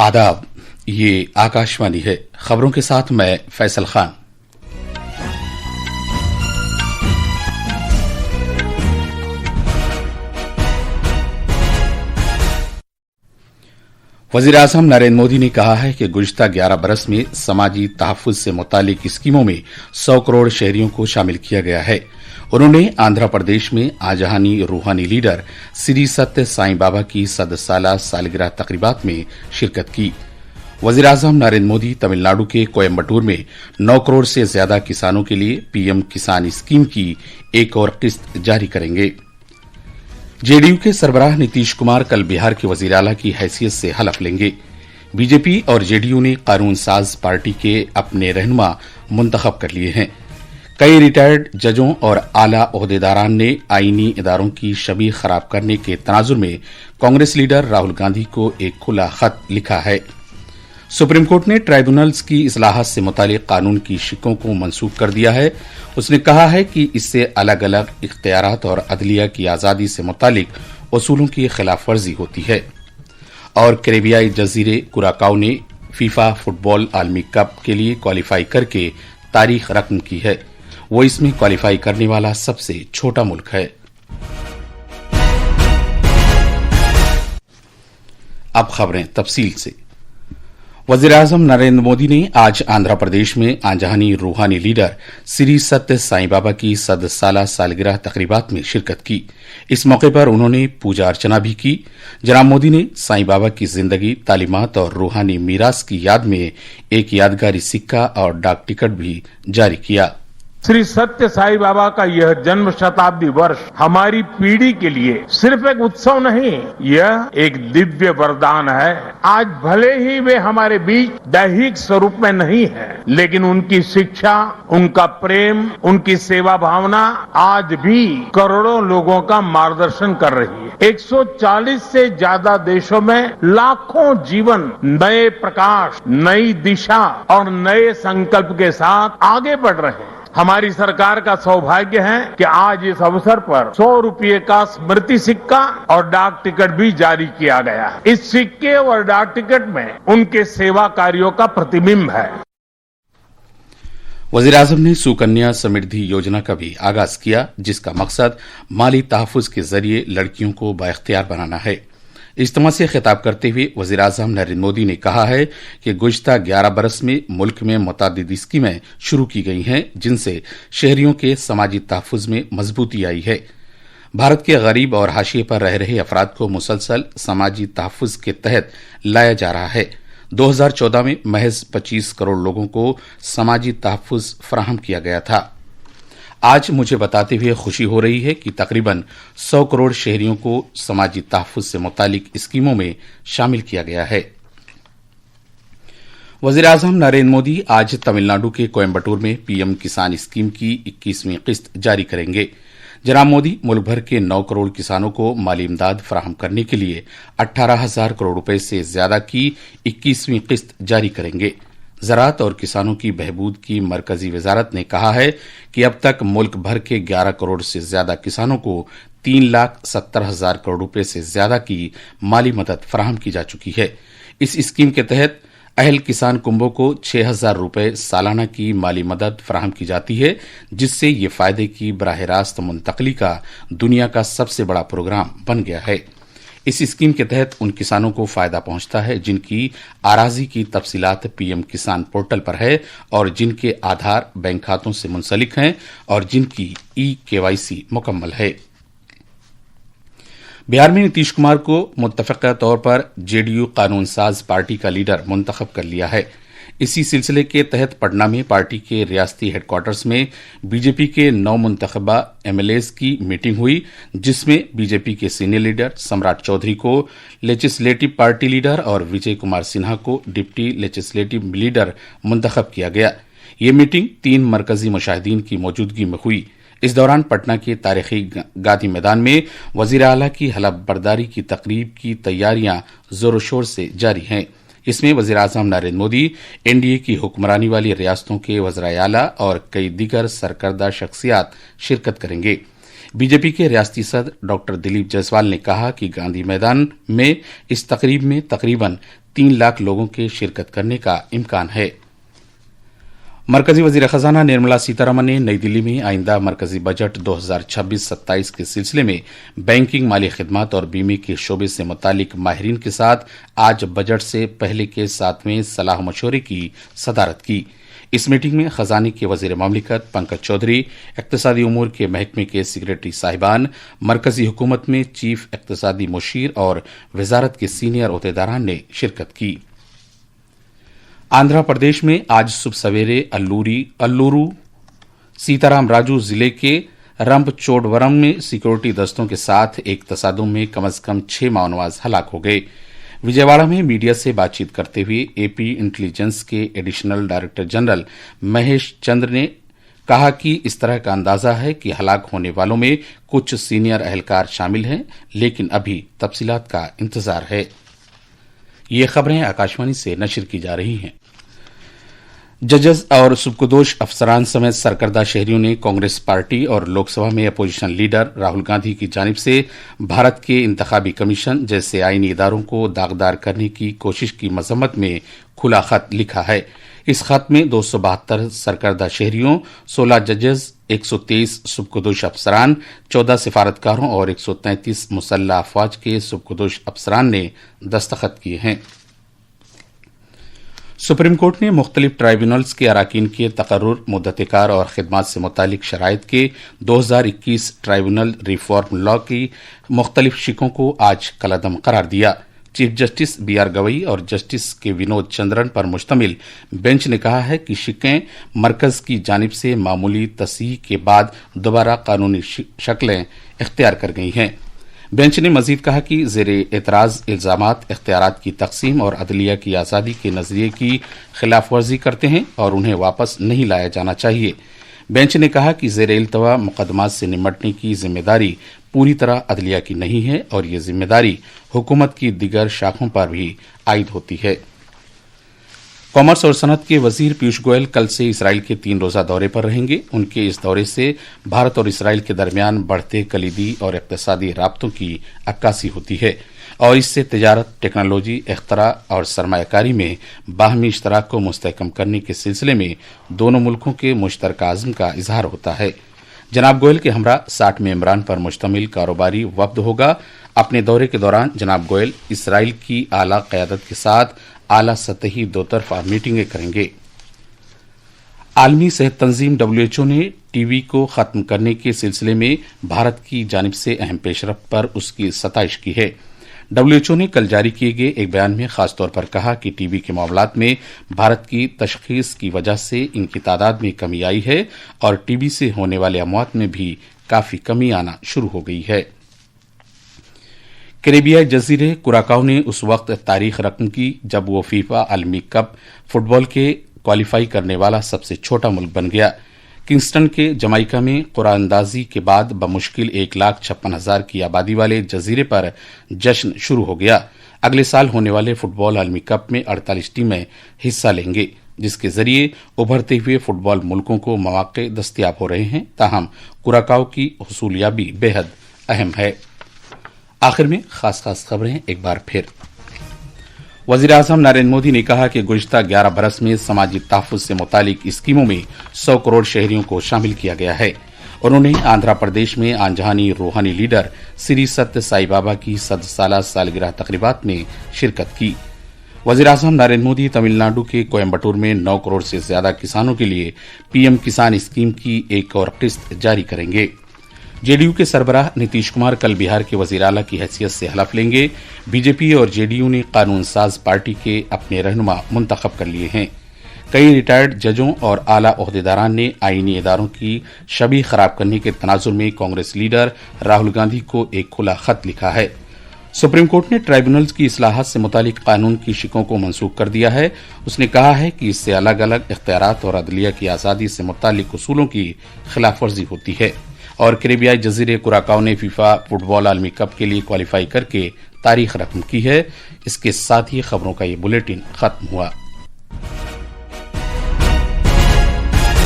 आदाब, ये आकाशवाणी है। खबरों के साथ मैं फैसल खान। वज़ीर-ए-आज़म नरेंद्र मोदी ने कहा है कि गुज़िश्ता 11 बरस में समाजी तहफ़्फ़ुज़ से मुतालिक स्कीमों में 100 करोड़ शहरियों को शामिल किया गया है। उन्होंने आंध्र प्रदेश में आजहानी रूहानी लीडर श्री सत्य साईं बाबा की 100 साला सालगिरह तक़रीबात में शिरकत की। वज़ीर-ए-आज़म नरेंद्र मोदी तमिलनाडु के कोयम्बटूर में 9 करोड़ से ज्यादा किसानों के लिए पीएम किसान स्कीम की एक और किस्त जारी करेंगे। जेडीयू के सरबराह नीतीश कुमार कल बिहार के वज़ीर आला की हैसियत से हलफ लेंगे। बीजेपी और जेडीयू ने कानून साज पार्टी के अपने रहनुमा मुंतखब कर लिए हैं। कई रिटायर्ड जजों और आला ओहदेदारान ने आईनी इदारों की शबीह खराब करने के तनाजुर में कांग्रेस लीडर राहुल गांधी को एक खुला खत लिखा है। सुप्रीम कोर्ट ने ट्राइब्यूनल्स की इस्लाहत से मुतालिक कानून की शिकों को मंसूख कर दिया है। उसने कहा है कि इससे अलग अलग इख्तियारात और अदलिया की आजादी से मुतालिक उसूलों की खिलाफ वर्जी होती है। और कैरेबियाई जजीरे कुराकाओ ने फीफा फुटबॉल आलमी कप के लिए क्वालिफाई करके तारीख रकम की है। वो इसमें क्वालिफाई करने वाला सबसे छोटा मुल्क है। अब खबरें तफसील से। वज़ीर-ए-आज़म नरेंद्र मोदी ने आज आंध्र प्रदेश में आजहानी रूहानी लीडर श्री सत्य साईं बाबा की 100 साला सालगिरह तक़रीबात में शिरकत की। इस मौके पर उन्होंने पूजा अर्चना भी की। जनाब मोदी ने साईं बाबा की जिंदगी, तालीमात और रूहानी मीरास की याद में एक यादगारी सिक्का और डाक टिकट भी जारी किया। श्री सत्य साईं बाबा का यह जन्म शताब्दी वर्ष हमारी पीढ़ी के लिए सिर्फ एक उत्सव नहीं, यह एक दिव्य वरदान है। आज भले ही वे हमारे बीच दैहिक स्वरूप में नहीं है, लेकिन उनकी शिक्षा, उनका प्रेम, उनकी सेवा भावना आज भी करोड़ों लोगों का मार्गदर्शन कर रही है। 140 से ज्यादा देशों में लाखों जीवन नए प्रकाश, नई दिशा और नए संकल्प के साथ आगे बढ़ रहे हैं। हमारी सरकार का सौभाग्य है कि आज इस अवसर पर 100 रुपये का स्मृति सिक्का और डाक टिकट भी जारी किया गया है। इस सिक्के और डाक टिकट में उनके सेवा कार्यों का प्रतिबिंब है। वज़ीर-ए-आज़म ने सुकन्या समृद्धि योजना का भी आगाज किया, जिसका मकसद माली तहफ़्फ़ुज़ के जरिए लड़कियों को बाइख्तियार बनाना है। इज्तिमा से खिताब करते हुए वज़ीर-ए-आज़म नरेंद्र मोदी ने कहा है कि गुज़िश्ता 11 बरस में मुल्क में मुतअद्दिद स्कीमें शुरू की गई हैं, जिनसे शहरियों के समाजी तहफ़्फ़ुज़ में मजबूती आई है। भारत के गरीब और हाशिए पर रह रहे अफराद को मुसलसल समाजी तहफ़्फ़ुज़ के तहत लाया जा रहा है। 2014 में महज 25 करोड़ लोगों को समाजी तहफ़्फ़ुज़ फराहम किया गया था। आज मुझे बताते हुए खुशी हो रही है कि तकरीबन 100 करोड़ शहरियों को समाजी तहफ़्फ़ुज़ से मुतालिक स्कीमों में शामिल किया गया है। वज़ीर-ए-आज़म नरेंद्र मोदी आज तमिलनाडु के कोयम्बटूर में पीएम किसान स्कीम की 21वीं किस्त जारी करेंगे। जनाब मोदी मुल्क भर के 9 करोड़ किसानों को माली इमदाद फराहम करने के लिए 18,000 करोड़ रुपए से ज्यादा की 21वीं किस्त जारी करेंगे। ज़राअत और किसानों की बहबूद की मरकजी वजारत ने कहा है कि अब तक मुल्क भर के 11 करोड़ से ज्यादा किसानों को 3,70,000 करोड़ रुपए से ज्यादा की माली मदद फराहम की जा चुकी है। इस स्कीम के तहत अहल किसान कुंभों को 6,000 रुपए सालाना की माली मदद फराहम की जाती है, जिससे ये फायदे की बराह रास्त मुंतकली का दुनिया का सबसे बड़ा प्रोग्राम बन गया है। इस स्कीम के तहत उन किसानों को फायदा पहुंचता है जिनकी आराजी की तफसीलात पीएम किसान पोर्टल पर है और जिनके आधार बैंक खातों से मुंसलिक हैं और जिनकी ई-केवाईसी मुकम्मल है। बिहार में नीतीश कुमार को मुत्तफ़क़ा तौर पर जेडीयू कानून साज पार्टी का लीडर मुंतखब कर लिया है। इसी सिलसिले के तहत पटना में पार्टी के रियासती हेडक्वार्टर्स में बीजेपी के 9 मुंतखबा एमएलएज की मीटिंग हुई, जिसमें बीजेपी के सीनियर लीडर सम्राट चौधरी को लेजिस्लेटिव पार्टी लीडर और विजय कुमार सिन्हा को डिप्टी लेजिस्लेटिव लीडर मुंतखब किया गया। ये मीटिंग 3 मरकजी मुशाहिदीन की मौजूदगी में हुई। इस दौरान पटना के तारीखी गांधी मैदान में वज़ीर आला की हलफ बर्दारी की तकरीब की तैयारियां जोर शोर से जारी हैं। इसमें वज़ीर-ए-आज़म नरेंद्र मोदी, एनडीए की हुक्मरानी वाली रियासतों के वज़राए आला और कई दीगर सरकर्दा शख्सियात शिरकत करेंगे। बीजेपी के रियासती सदर डॉक्टर दिलीप जायसवाल ने कहा कि गांधी मैदान में इस तकरीब में तकरीबन 3 लाख लोगों के शिरकत करने का इम्कान है। मरकजी वजीर खजाना निर्मला सीतारमण ने नई दिल्ली में आइंदा मरकजी बजट 2026-27 के सिलसिले में बैंकिंग, माली खिदमत और बीमे के शोबे से मुतालिक माहिरीन के साथ आज बजट से पहले के 7वें सलाह मशवरे की सदारत की। इस मीटिंग में खजाने के वजीर ममलिकत पंकज चौधरी, इक्तिसादी उमूर के महकमे के सेक्रेटरी साहिबान, मरकजी हुकूमत में चीफ इक्तिसादी मुशीर और वजारत के सीनियर ओहदेदारान ने शिरकत की। आंध्र प्रदेश में आज सुबह सवेरे अल्लूरू सीताराम राजू जिले के रंपचोडवरम में सिक्योरिटी दस्तों के साथ एक तसादुम में कम से कम 6 माओनवाज हलाक हो गए। विजयवाड़ा में मीडिया से बातचीत करते हुए एपी इंटेलिजेंस के additional director general Mahesh Chandra ने कहा कि इस तरह का अंदाजा है कि हलाक होने वालों में कुछ सीनियर अहलकार शामिल हैं, लेकिन अभी तफसीलात का इंतजार है। ये खबरें आकाशवाणी से नशर की जा रही हैं। जजेस और सुबकदोश अफसरान समेत सरकर्दा शहरियों ने कांग्रेस पार्टी और लोकसभा में अपोजिशन लीडर राहुल गांधी की जानिब से भारत के इंतखाबी कमीशन जैसे आईनी इदारों को दागदार करने की कोशिश की मजम्मत में खुला खत लिखा है। इस खत में 272 सरकर्दा शहरियों, 16 जजेस, 123 सुबकदोश अफसरान, 14 सिफारतकारों और 133 मुसल्लह अफवाज के सुबकदोश अफसरान ने दस्तखत किए हैं। सुप्रीम कोर्ट ने मुख्तलिफ ट्राइब्यूनल्स के अराकीन के तकर्रुर, मुद्दतकार और खिदमात से मुतालिक शराइत के 2021 ट्राइब्यूनल रिफॉर्म लॉ की मुख्तलिफ शिकों को आज कलअदम करार दिया। चीफ जस्टिस बीआर गवई और जस्टिस के विनोद चंद्रन पर मुश्तमिल बेंच ने कहा है कि शिकें मरकज की जानिब से मामूली तस्हीह के बाद दोबारा कानूनी शक्लें इख्तियार कर गई हैं। बेंच ने मजीद कहा कि ज़ेरे एतराज इल्जामात इख्तियारात की तकसीम और अदलिया की आज़ादी के नजरिए की खिलाफ वर्जी करते हैं और उन्हें वापस नहीं लाया जाना चाहिए। बेंच ने कहा कि ज़ेरे इल्तवा मुकदमात से निमटने की जिम्मेदारी पूरी तरह अदलिया की नहीं है और ये जिम्मेदारी हुकूमत की दीगर शाखों पर भी आयद होती है। कॉमर्स और सनत के वजीर पीयूष गोयल कल से इसराइल के 3 रोजा दौरे पर रहेंगे। उनके इस दौरे से भारत और इसराइल के दरमियान बढ़ते कलीदी और इक्तिसादी राब्तों की अक्कासी होती है और इससे तिजारत, टेक्नोलॉजी, इख्तरा और सरमायाकारी में बाहमी इश्तराक को मुस्तहकम करने के सिलसिले में दोनों मुल्कों के मुश्तरका आज़म का इजहार होता है। जनाब गोयल के हमरा 60 मेंबरान पर मुश्तमिल कारोबारी वफ्द होगा। अपने दौरे के दौरान जनाब गोयल इसराइल की आला क़यादत के साथ आला सतही दो तरफा मीटिंगें करेंगे। आलमी सेहत तंजीम WHO ने टीबी को खत्म करने के सिलसिले में भारत की जानिब से अहम पेशरफ्त पर उसकी सताइश की है। WHO ने कल जारी किए गए एक बयान में खासतौर पर कहा कि टीबी के मामलात में भारत की तशखीस की वजह से इनकी तादाद में कमी आई है और टीबी से होने वाले अमवात में भी काफी कमी आना शुरू हो गई है। कैरेबियाई जजीरे कुराकाओ ने उस वक्त तारीख रकम की जब वो फीफा आलमी कप फुटबॉल के क्वालिफाई करने वाला सबसे छोटा मुल्क बन गया। किंगस्टन के जमाइका में कुरानंदाजी के बाद बमुश्किल 1,56,000 की आबादी वाले जजीरे पर जश्न शुरू हो गया। अगले साल होने वाले फुटबॉल आलमी कप में 48 टीमें हिस्सा लेंगे, जिसके जरिए उभरते हुए फुटबॉल मुल्कों को मौके दस्तियाब हो रहे हैं। ताहम कुराकाओ की हुसूलियाबी बेहद अहम है। आखिर में खास खबरें एक बार फिर। वजीर आजम नरेंद्र मोदी ने कहा कि गुज़िश्ता 11 बरस में समाजी तहफ़्फ़ुज़ से मुतालिक स्कीमों में 100 करोड़ शहरियों को शामिल किया गया है। उन्होंने आंध्र प्रदेश में आंजहानी रूहानी लीडर श्री सत्य साई बाबा की 100 साला सालगिरह तकरीबात में शिरकत की। वजीर आजम नरेंद्र मोदी तमिलनाडु के कोयम्बटूर में 9 करोड़ से ज्यादा किसानों के लिए पीएम किसान स्कीम की एक और किस्त जारी करेंगे। जेडीयू के सरबराह नीतीश कुमार कल बिहार के वजीर आला की हैसियत से हलफ लेंगे। बीजेपी और जेडीयू ने कानून साज पार्टी के अपने रहनुमा मुंतखब कर लिए हैं। कई रिटायर्ड जजों और आला ओहदेदारान ने आईनी इदारों की छवि खराब करने के तनाजुर में कांग्रेस लीडर राहुल गांधी को एक खुला खत लिखा है। सुप्रीम कोर्ट ने ट्राइब्यूनल्स की इस्लाहात से मुतालिक कानून की शिकों को मनसूख कर दिया है। उसने कहा है कि इससे अलग अलग इख्तियारात और अदलिया की आज़ादी से मुतालिक उसूलों की खिलाफ वर्जी होती है। और कैरेबियाई जजीरे कुराकाओ ने फीफा फुटबॉल आलमी कप के लिए क्वालिफाई करके तारीख रकम की है। इसके साथ ही खबरों का ये बुलेटिन खत्म हुआ।